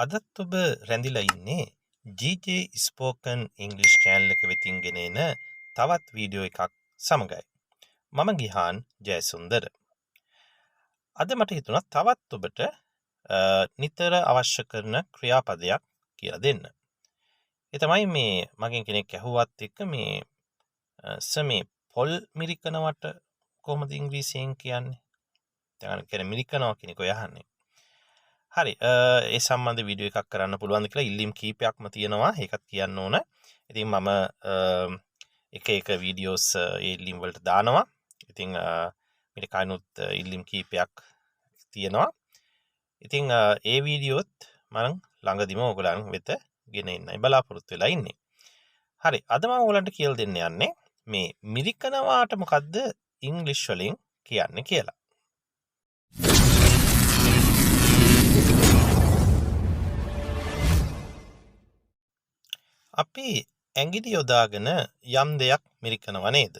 අදත් ඔබ රැඳිලා ඉන්නේ GJ Spoken English channel එක වෙතින් ගෙන එන තවත් වීඩියෝ එකක් සමගයි. මම ගිහාන් ජයසුන්දර. අද මට හිතුණා තවත් ඔබට නිතර අවශ්‍ය කරන ක්‍රියාපදයක් කියලා දෙන්න. ඒ තමයි මේ මගෙන් කෙනෙක් ඇහුවත් එක්ක මේ මේ පොල් මිරිකනවට කොහොමද ඉංග්‍රීසියෙන් කියන්නේ? දැන් කියන්නේ මිරිකනවා කියන එක යහන්නේ. හරි ඒ සම්බන්ධ වීඩියෝ එකක් කරන්න පුළුවන්ද කියලා ඉල්ලීම් කීපයක්ම තියෙනවා. ඒකත් කියන්න ඕන. ඉතින් මම එක වීඩියෝස් ඒ ඉල්ලීම් වලට දානවා. ඉතින් මීට කලිනුත් ඉල්ලීම් කීපයක් තියෙනවා. ඉතින් ඒ වීඩියෝත් මම ළඟදිම ඔයගලන් වෙත ගෙන එන්නයි බලාපොරොත්තු වෙලා ඉන්නේ. හරි අද මම ඔයගලන්ට කියලා දෙන්න යන්නේ මේ මිරිකනවාට මොකද්ද ඉංග්‍රීසි වලින් කියන්නේ කියලා. අපි ඇඟිලි යොදාගෙන යම් දෙයක් මිරිකනවා නේද?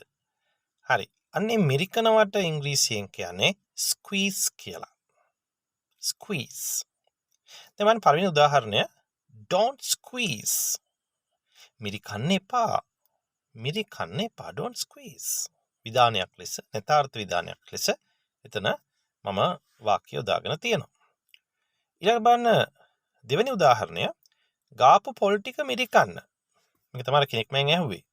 හරි. අන්නේ මිරිකනවට ඉංග්‍රීසියෙන් කියන්නේ ස්ක්වීස් කියලා. ස්ක්වීස්. දැන් මම පළවෙනි උදාහරණය don't squeeze. මිරිකන්න එපා. මිරිකන්න එපා don't squeeze. විධානයක් ලෙස, නැතාර්ථ විධානයක් ලෙස එතන මම වාක්‍ය යොදාගෙන තියෙනවා. ඊළඟ බලන්න දෙවෙනි උදාහරණය ගාපු පොල් ටික මිරිකන්න. මේක තමයි කෙනෙක් මම ඇහුවේ.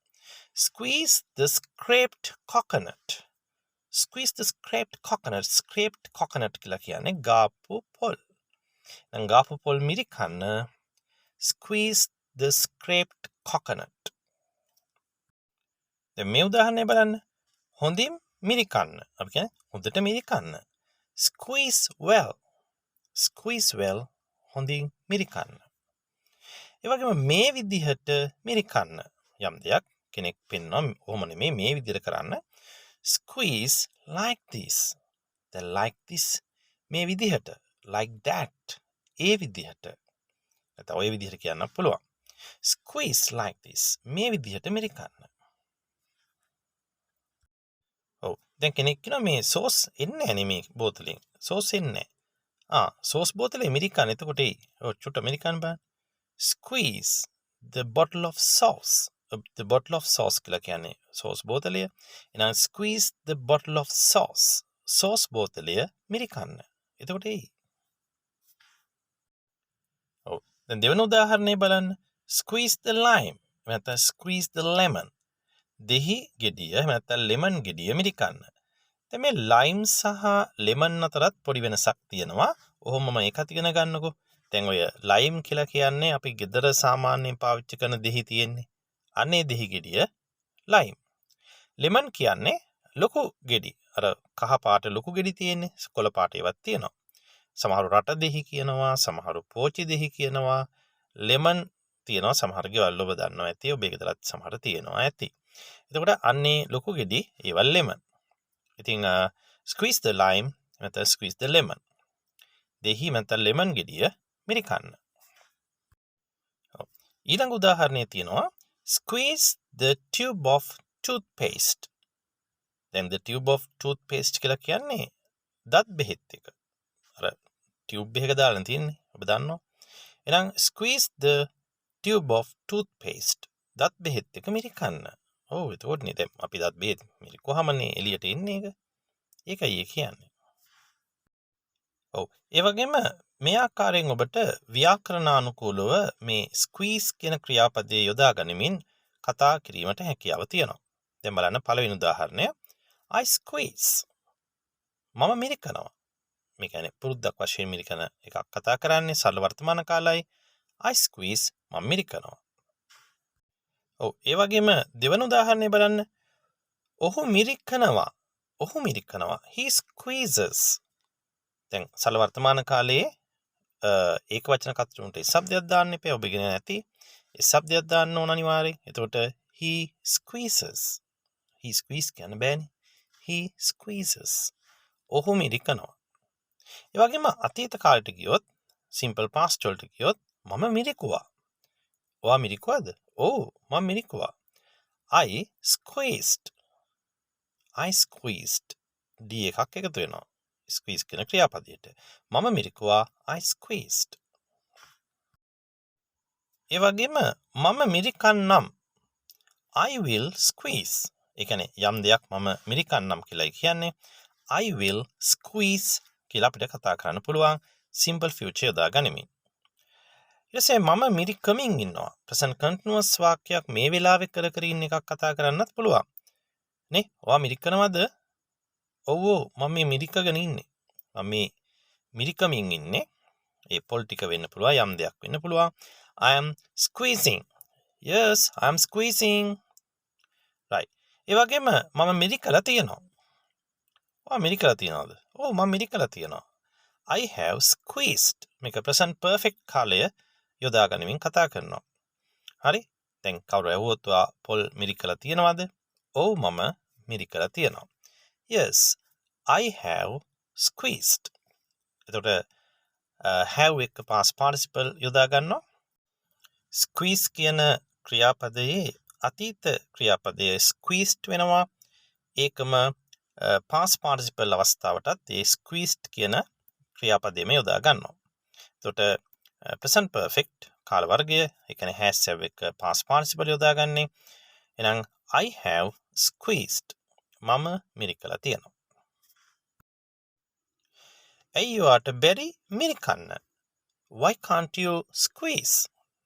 Squeeze the scraped coconut. Squeeze the scraped coconut. Scraped coconut කියලා කියන්නේ ගාපු පොල්. දැන් ගාපු පොල් මිරිකන්න. Squeeze the scraped coconut. දැන් මේ උදාහරණය බලන්න. හොඳින් මිරිකන්න. අපි කියන්නේ හොඳට මිරිකන්න. Squeeze well. Squeeze well. හොඳින් මිරිකන්න. ඒ වගේම මේ විදිහට මිරිකන්න යම් දෙයක් කෙනෙක් පෙන්වනවා ඔහොම නෙමෙයි මේ විදිහට කරන්න squeeze like this then like this මේ විදිහට like that ඒ විදිහට නැත්නම් ඔය විදිහට කියන්න පුළුවන් squeeze like this මේ විදිහට මිරිකන්න. ඔව් දැන් කෙනෙක් කියනවා මේ සෝස් එන්නේ නැහැ නේ මේ බෝතලෙන් සෝස් එන්නේ නැහැ. සෝස් බෝතලේ මිරිකන්න එතකොට ඔය චුට්ට මිරිකන්න බෑ. Squeeze the bottle of sauce. The bottle of sauce කියලා කියන්නේ sauce බෝතලය. එහෙනම් squeeze the bottle of sauce. sauce බෝතලය මිරිකන්න. එතකොට එයි. ඔව්. දැන් දෙවෙනි උදාහරණය බලන්න. Squeeze the lime. නැත්නම් squeeze the lemon. දෙහි ගෙඩිය නැත්නම් lemon ගෙඩිය මිරිකන්න. දැන් මේ lime සහ lemon අතරත් පොඩි වෙනසක් තියෙනවා. ඔහොමම ඒකත් ඉගෙන ගන්නකො. දැන් ඔය ලයිම් කියලා කියන්නේ අපි ගෙදර සාමාන්‍යයෙන් පාවිච්චි කරන දෙහි තියෙන්නේ. අනේ දෙහි ගෙඩිය ලයිම්. ලෙමන් කියන්නේ ලොකු ගෙඩි. අර කහ පාට ලොකු ගෙඩි තියෙන්නේ. කොළ පාට ඒවත් තියෙනවා. සමහරු රට දෙහි කියනවා, සමහරු පෝචි දෙහි කියනවා. ලෙමන් තියෙනවා සමහර ගෙවල් ඔබ දන්නවා ඇති. ඔබේ ගෙදරත් සමහර තියෙනවා ඇති. එතකොට අන්නේ ලොකු ගෙඩි ඒවල් ලෙමන්. ඉතින් squeeze the lime නැත්නම් squeeze the lemon. දෙහි නැත්නම් ලෙමන් ගෙඩිය මිරිකන්න. ඊළඟ උදාහරණය තියෙනවා squeeze the tube of toothpaste. දැන් the tube of toothpaste කියලා කියන්නේ දත් බෙහෙත් එක. අර ටියුබ් එකක දාලා තියෙන්නේ. ඔබ දන්නවා. එහෙනම් squeeze the tube of toothpaste. දත් බෙහෙත් එක මිරිකන්න. ඔව් එතකොට නේ දැන් අපි දත් බෙහෙත් මිරිකුවාමනේ එළියට එන්නේ ඒක. ඒකයි ඒ කියන්නේ. ඔව් ඒ වගේම මේ ආකාරයෙන් ඔබට ව්‍යාකරණානුකූලව මේ ස්ක්වීස් කියන ක්‍රියාපදයේ යොදා ගනිමින් කතා කිරීමට හැකියාව තියෙනවා. දැන් බලන්න පළවෙනි උදාහරණය I squeeze. මම මිරිකනවා. මේ කියන්නේ පුරුද්දක් වශයෙන් මිරිකන එකක් කතා කරන්නේ සරල වර්තමාන කාලයයි I squeeze මම මිරිකනවා. ඔව් ඒ වගේම දෙවන උදාහරණය බලන්න. ඔහු මිරිකනවා. ඔහු මිරිකනවා. He squeezes. දැන් සරල වර්තමාන කාලයේ ඒක වචන කතරොන්ට શબ્දයක් දාන්න එපා. ඔබ ඉගෙන නැති ඒ શબ્දයක් දාන්න ඕන අනිවාර්යෙන්. එතකොට he squeezes. he squeeze කියන බෑනේ. he squeezes. ඔහු මිරිකනවා. ඒ වගේම අතීත කාලයට ගියොත් simple past වලට ගියොත් මම මිරිකුවා. ඔයා මිරිකුවද? ඔව් මම මිරිකුවා. I squeezed. I squeezed. D එකක් එකතු වෙනවා. squeeze කියන ක්‍රියාපදයට. මම මිරිකුවා I squeezed. ඒ වගේම මම මිරිකන්නම්. I will squeeze. ඒ කියන්නේ යම් දෙයක් මම මිරිකන්නම් කියලා කියන්නේ I will squeeze කියලා අපිට කතා කරන්න පුළුවන් simple future යොදා ගනිමින්. ඊට පස්සේ මම මිරිකමින් ඉන්නවා. present continuous වාක්‍යයක් මේ වෙලාවේ කර කර ඉන්න එකක් කතා කරන්නත් පුළුවන්. නේ? ඔයා මිරිකනවද? ඔව් මම මේ මිරිකගෙන ඉන්නේ. මම මේ මිරිකමින් ඉන්නේ. ඒ පොල් ටික වෙන්න පුළුවන් යම් දෙයක් වෙන්න පුළුවන්. I am squeezing. Yes, I am squeezing. right. ඒ වගේම මම මිරිකලා තියෙනවා. ඔයා මිරිකලා තියනවද? ඔව් මම මිරිකලා තියෙනවා. I have squeezed. මේක present perfect කාලය යොදා ගනිමින් කතා කරනවා. හරි? දැන් කවුරු ඇහුවොත් ඔයා පොල් මිරිකලා තියෙනවද? ඔව් මම මිරිකලා තියෙනවා. Yes, I have squeezed. එතකොට have එක past participle යොදා ගන්නවා. squeeze කියන ක්‍රියාපදයේ අතීත ක්‍රියාපදය squeezed වෙනවා. ඒකම past participle අවස්ථාවටත් ඒ squeezed කියන ක්‍රියාපදයම යොදා ගන්නවා. එතකොට present perfect කාල වර්ගය ඒ කියන්නේ has have එක past participle යොදා ගන්නේ. එහෙනම් I have squeezed. මම මිරිකලා තියෙනවා. ඇයි ඔයාට බැරි මිරිකන්න? Why can't you squeeze?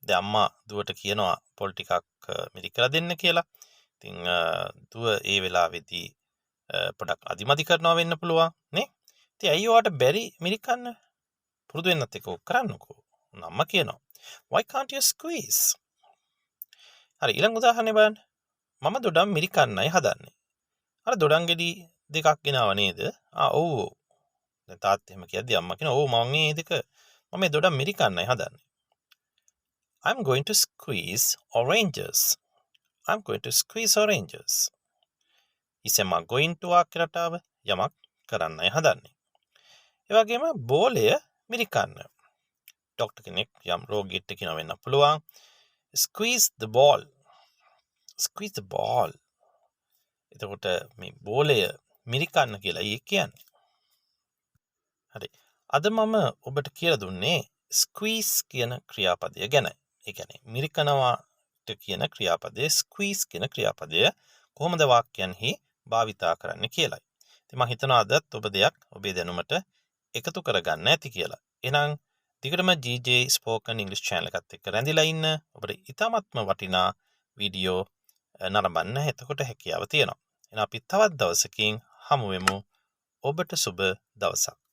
දැන් අම්මා දුවට කියනවා පොල් ටිකක් මිරිකලා දෙන්න කියලා. ඉතින් දුව ඒ වෙලාවේදී පොඩක් අදිමදි කරනවා වෙන්න පුළුවන් නේ. ඉතින් ඇයි ඔයාට බැරි මිරිකන්න? පුරුදු වෙන්නත් එක ඔක් කරන්නකෝ. අම්මා කියනවා. Why can't you squeeze? හරි ඊළඟ උදාහරණය බලන්න. මම දොඩම් මිරිකන්නයි හදන්නේ. අර දොඩම් ගෙඩි දෙකක් ගෙනාව නේද? ඔව්. දැන් තාත්තා එහෙම කියද්දි අම්මා කියනවා ඔව් මම මේ දෙක මම මේ දොඩම් මිරිකන්නයි හදන්නේ. I'm going to squeeze oranges. I'm going to squeeze oranges. ඉතින් මම going to වාක්‍යරටාව යමක් කරන්නයි හදන්නේ. ඒ වගේම බෝලය මිරිකන්න. ડોක්ටර් කෙනෙක් යම් රෝගියෙක්ට කියනවා වෙන්න පුළුවන්. Squeeze the ball. Squeeze the ball. එතකොට මේ බෝලය මිරිකන්න කියලා කියන්නේ. හරි. අද මම ඔබට කියලා දුන්නේ squeeze කියන ක්‍රියාපදය ගැන. ඒ කියන්නේ මිරිකනවාට කියන ක්‍රියාපදය squeeze කියන ක්‍රියාපදය කොහොමද වාක්‍යයන්හි භාවිතා කරන්නේ කියලායි. ඉතින් මම හිතනවා අදත් ඔබ දෙයක් ඔබේ දැනුමට එකතු කරගන්න ඇති කියලා. එහෙනම් දිගටම GJ Spoken English channel එකත් එක්ක රැඳිලා ඉන්න. ඔබට ඉතාමත්ම වටිනා වීඩියෝ නරඹන්න එතකොට හැකියාව තියෙනවා. එහෙනම් අපි තවත් දවසකින් හමු වෙමු. ඔබට සුබ දවසක්.